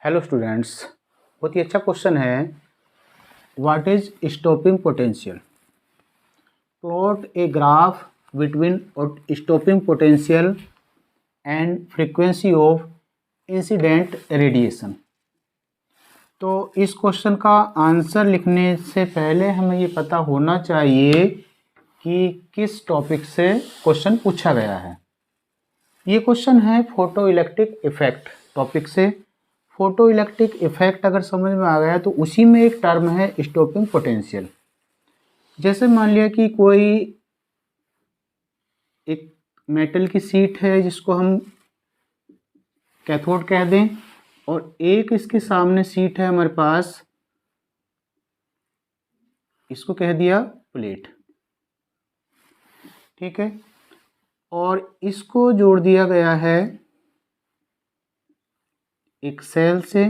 Hello students, बहुत ही अच्छा question है। What is stopping potential? Plot a graph between stopping potential and frequency of incident radiation. तो इस question का answer लिखने से पहले हमें ये पता होना चाहिए कि किस टॉपिक से क्वेश्चन पूछा गया है। ये क्वेश्चन है फोटो इलेक्ट्रिक इफेक्ट टॉपिक से। फोटो इलेक्ट्रिक इफेक्ट अगर समझ में आ गया तो उसी में एक टर्म है स्टॉपिंग पोटेंशियल। जैसे मान लिया कि कोई एक मेटल की शीट है जिसको हम कैथोड कह दें, और एक इसके सामने शीट है हमारे पास, इसको कह दिया प्लेट, ठीक है। और इसको जोड़ दिया गया है एक सेल से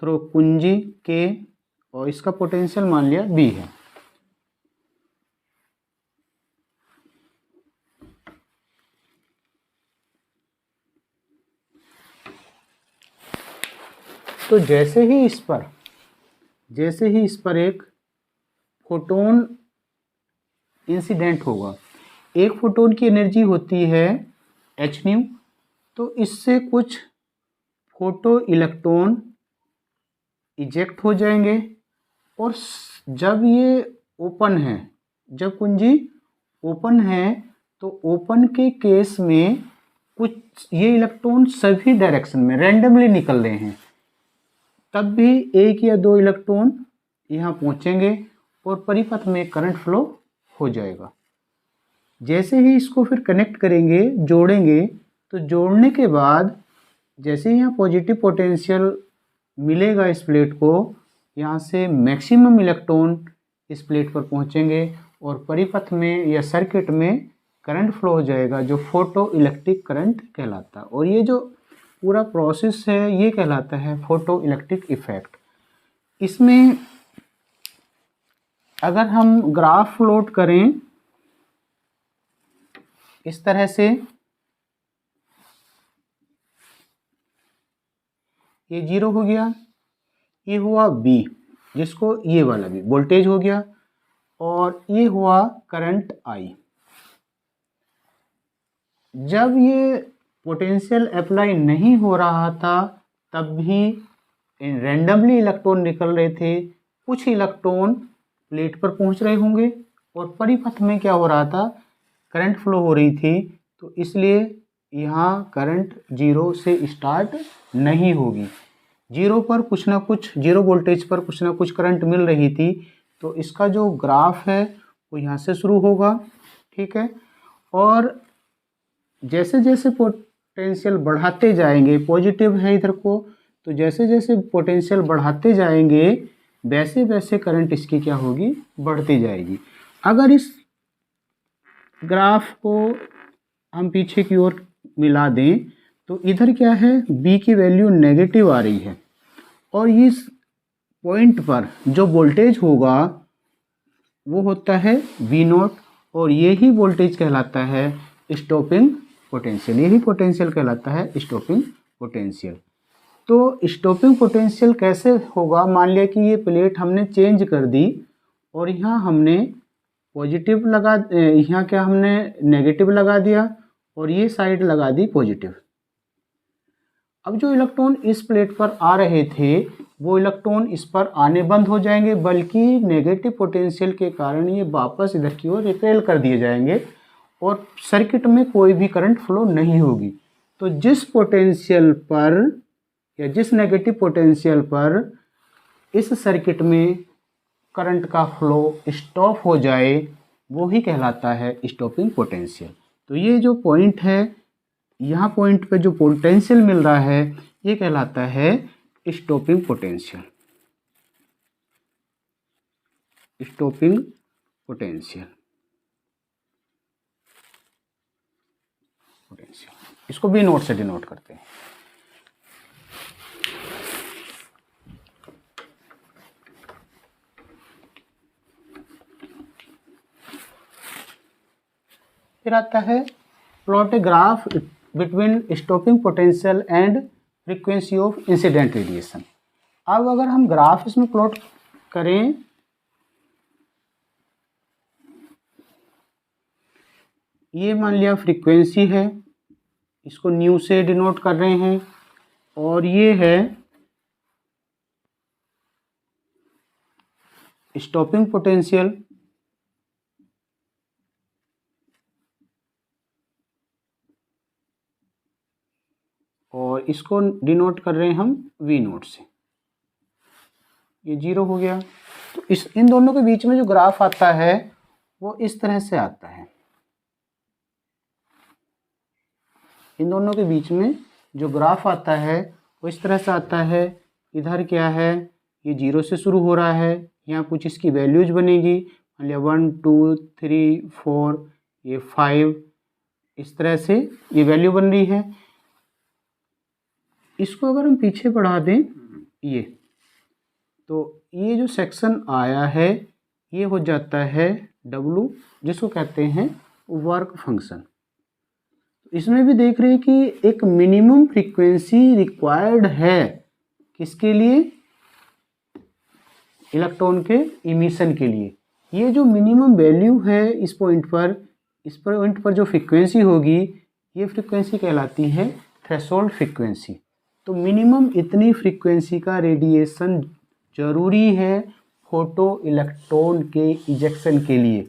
थ्रू कुंजी के, और इसका पोटेंशियल मान लिया बी है। तो जैसे ही इस पर एक फोटोन इंसिडेंट होगा, एक फोटोन की एनर्जी होती है एच न्यू, तो इससे कुछ फोटो इलेक्ट्रॉन इजेक्ट हो जाएंगे। और जब ये ओपन है, जब कुंजी ओपन है, तो ओपन के केस में कुछ ये इलेक्ट्रॉन सभी डायरेक्शन में रैंडमली निकल रहे हैं, तब भी एक या दो इलेक्ट्रॉन यहाँ पहुँचेंगे और परिपथ में करंट फ्लो हो जाएगा। जैसे ही इसको फिर कनेक्ट करेंगे, जोड़ेंगे, तो जोड़ने के बाद जैसे यहाँ पॉजिटिव पोटेंशियल मिलेगा इस प्लेट को, यहाँ से मैक्सिमम इलेक्ट्रॉन इस प्लेट पर पहुँचेंगे और परिपथ में या सर्किट में करंट फ्लो हो जाएगा, जो फोटो इलेक्ट्रिक करंट कहलाता है। और ये जो पूरा प्रोसेस है ये कहलाता है फोटो इलेक्ट्रिक इफेक्ट। इसमें अगर हम ग्राफ प्लॉट करें इस तरह से, ये 0 हो गया, ये हुआ बी, जिसको ये वाला भी वोल्टेज हो गया, और ये हुआ करंट आई। जब ये पोटेंशियल अप्लाई नहीं हो रहा था तब भी रैंडमली इलेक्ट्रॉन निकल रहे थे, कुछ इलेक्ट्रॉन प्लेट पर पहुंच रहे होंगे और परिपथ में क्या हो रहा था, करंट फ्लो हो रही थी। तो इसलिए यहाँ करंट 0 से स्टार्ट नहीं होगी, 0 पर कुछ ना कुछ, 0 वोल्टेज पर कुछ ना कुछ करंट मिल रही थी। तो इसका जो ग्राफ है वो यहाँ से शुरू होगा, ठीक है। और जैसे जैसे पोटेंशियल बढ़ाते जाएंगे, पॉजिटिव है इधर को, तो जैसे जैसे पोटेंशियल बढ़ाते जाएंगे वैसे वैसे करंट इसकी क्या होगी, बढ़ती जाएगी। अगर इस ग्राफ को हम पीछे की ओर मिला दें तो इधर क्या है, बी की वैल्यू नेगेटिव आ रही है, और इस पॉइंट पर जो वोल्टेज होगा वो होता है V0, और यही वोल्टेज कहलाता है स्टॉपिंग पोटेंशियल, यही पोटेंशियल कहलाता है स्टॉपिंग पोटेंशियल। तो स्टॉपिंग पोटेंशियल कैसे होगा, मान लिया कि ये प्लेट हमने चेंज कर दी और यहाँ हमने पॉजिटिव लगा, यहाँ क्या हमने नेगेटिव लगा दिया और ये साइड लगा दी पॉजिटिव। अब जो इलेक्ट्रॉन इस प्लेट पर आ रहे थे वो इलेक्ट्रॉन इस पर आने बंद हो जाएंगे, बल्कि नेगेटिव पोटेंशियल के कारण ये वापस इधर की ओर रिपेल कर दिए जाएंगे और सर्किट में कोई भी करंट फ्लो नहीं होगी। तो जिस पोटेंशियल पर या जिस नेगेटिव पोटेंशियल पर इस सर्किट में करंट का फ्लो स्टॉप हो जाए वो ही कहलाता है स्टॉपिंग पोटेंशियल। तो ये जो पॉइंट है, यहाँ पॉइंट पे जो पोटेंशियल मिल रहा है ये कहलाता है स्टॉपिंग पोटेंशियल, स्टॉपिंग पोटेंशियल, इसको भी नोट से डिनोट करते हैं। फिर आता है plot a graph between stopping potential and frequency of incident radiation. अब अगर हम ग्राफ इसमें प्लॉट करें, ये मान लिया फ्रीक्वेंसी है, इसको न्यू से डिनोट कर रहे हैं, और ये है स्टॉपिंग पोटेंशियल, और इसको डिनोट कर रहे हैं हम वी नोट से। ये 0 हो गया। तो इन दोनों के बीच में जो ग्राफ आता है वो इस तरह से आता है। इन दोनों के बीच में जो ग्राफ आता है वो इस तरह से आता है। इधर क्या है, ये 0 से शुरू हो रहा है, यहाँ कुछ इसकी वैल्यूज बनेगी, मान लिया 1 2 3 4, ये 5, इस तरह से ये वैल्यू बन रही है। इसको अगर हम पीछे बढ़ा दें ये, तो ये जो सेक्शन आया है ये हो जाता है W, जिसको कहते हैं वर्क फंक्शन। इसमें भी देख रहे हैं कि एक मिनिमम फ्रीक्वेंसी रिक्वायर्ड है किसके लिए, इलेक्ट्रॉन के इमिशन के लिए। ये जो मिनिमम वैल्यू है इस पॉइंट पर जो फ्रीक्वेंसी होगी, ये फ्रीक्वेंसी कहलाती है थ्रेशोल्ड फ्रीक्वेंसी। तो मिनिमम इतनी फ्रीक्वेंसी का रेडिएशन जरूरी है फोटो इलेक्ट्रॉन के इजेक्शन के लिए।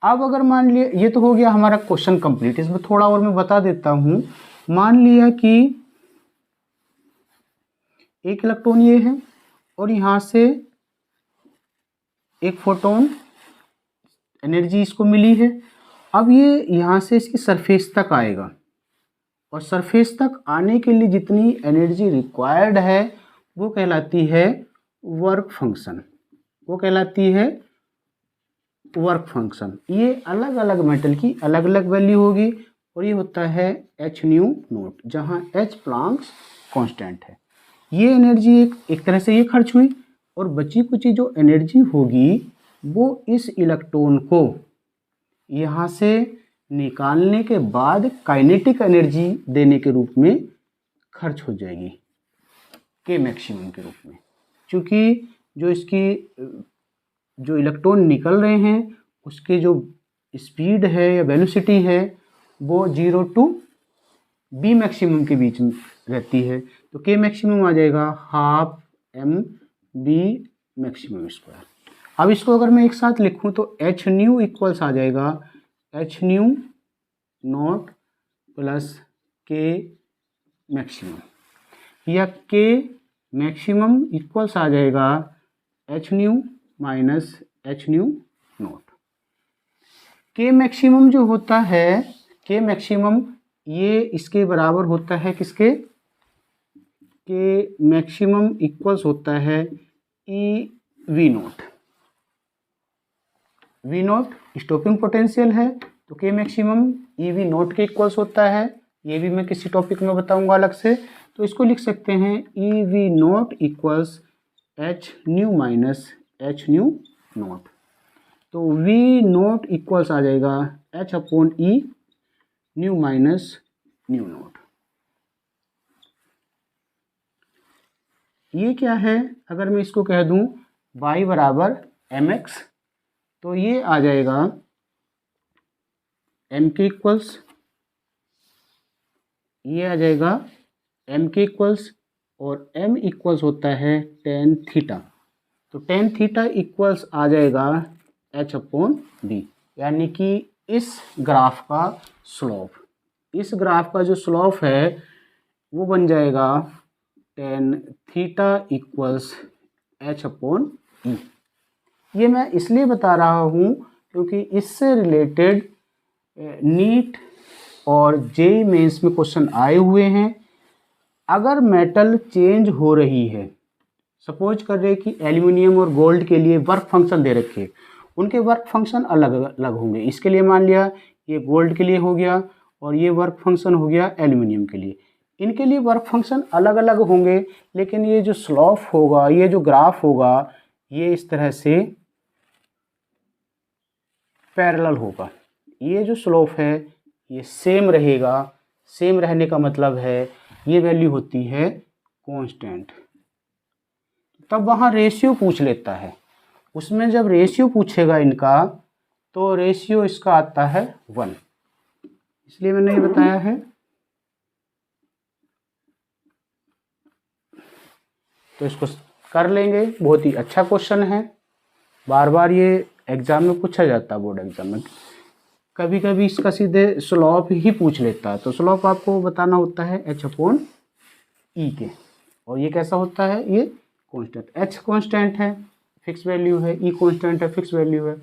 अब अगर मान लिया, ये तो हो गया हमारा क्वेश्चन कंप्लीट, इसमें थोड़ा और मैं बता देता हूं। मान लिया कि एक इलेक्ट्रॉन ये है और यहां से एक फोटोन एनर्जी इसको मिली है। अब ये यहां से इसकी सरफेस तक आएगा, और सरफेस तक आने के लिए जितनी एनर्जी रिक्वायर्ड है वो कहलाती है वर्क फंक्शन, वो कहलाती है वर्क फंक्शन। ये अलग अलग मेटल की अलग अलग वैल्यू होगी, और ये होता है h न्यू नोट, जहाँ h प्लांक्स कांस्टेंट है। ये एनर्जी एक तरह से ये खर्च हुई, और बची कुची जो एनर्जी होगी वो इस इलेक्ट्रॉन को यहाँ से निकालने के बाद काइनेटिक एनर्जी देने के रूप में खर्च हो जाएगी, के मैक्सिमम के रूप में। क्योंकि जो इलेक्ट्रॉन निकल रहे हैं उसके जो स्पीड है या वेलोसिटी है वो 0 to बी मैक्सिमम के बीच में रहती है। तो के मैक्सिमम आ जाएगा half m b maximum square. अब इसको अगर मैं एक साथ लिखूं तो h न्यू इक्वल्स आ जाएगा h न्यू नॉट प्लस के मैक्सिमम, या के मैक्सिमम इक्वल्स आ जाएगा h new minus H new not. के मैक्सिमम जो होता है, के मैक्सिमम ये इसके बराबर होता है किसके, के मैक्सिमम इक्वल्स होता है E V naught. V naught stopping potential है, तो K maximum E V naught के इक्वल्स होता है। ये भी मैं किसी टॉपिक में बताऊंगा अलग से। तो इसको लिख सकते हैं ई V not equals H new minus H new not. तो वी नॉट इक्वल्स आ जाएगा H upon E new minus new not. ये क्या है, अगर मैं इसको कह दूं y बराबर mx, तो ये आ जाएगा m के इक्वल्स, ये आ जाएगा m के इक्वल्स, और m इक्वल्स होता है tan थीटा। तो tan थीटा इक्वल्स आ जाएगा h अपॉन डी, यानी कि इस ग्राफ का स्लोप, इस ग्राफ का जो स्लोप है वो बन जाएगा tan theta equals h upon e. ये मैं इसलिए बता रहा हूँ क्योंकि इससे रिलेटेड नीट और जेईई मेंस में क्वेश्चन आए हुए हैं। अगर मेटल चेंज हो रही है, सपोज कर रहे कि एल्यूमिनियम और गोल्ड के लिए वर्क फंक्शन दे रखे, उनके वर्क फंक्शन अलग अलग होंगे। इसके लिए मान लिया ये गोल्ड के लिए हो गया और ये वर्क फंक्शन हो गया एल्यूमिनियम के लिए, इनके लिए वर्क फंक्शन अलग अलग होंगे, लेकिन ये जो स्लोप होगा, ये जो ग्राफ होगा, ये इस तरह से पैरेलल होगा। ये जो स्लोप है ये सेम रहेगा। सेम रहने का मतलब है ये वैल्यू होती है कांस्टेंट। तब वहाँ रेशियो पूछ लेता है, उसमें जब रेशियो पूछेगा इनका तो रेशियो इसका आता है 1, इसलिए मैंने ये बताया है। तो इसको कर लेंगे, बहुत ही अच्छा क्वेश्चन है, बार बार ये एग्जाम में पूछा जाता है, बोर्ड एग्जाम में। कभी कभी इसका सीधे स्लोप ही पूछ लेता है, तो स्लोप आपको बताना होता है h/e के, और ये कैसा होता है, ये कांस्टेंट, h कांस्टेंट है फिक्स वैल्यू है, e कांस्टेंट है फिक्स वैल्यू है,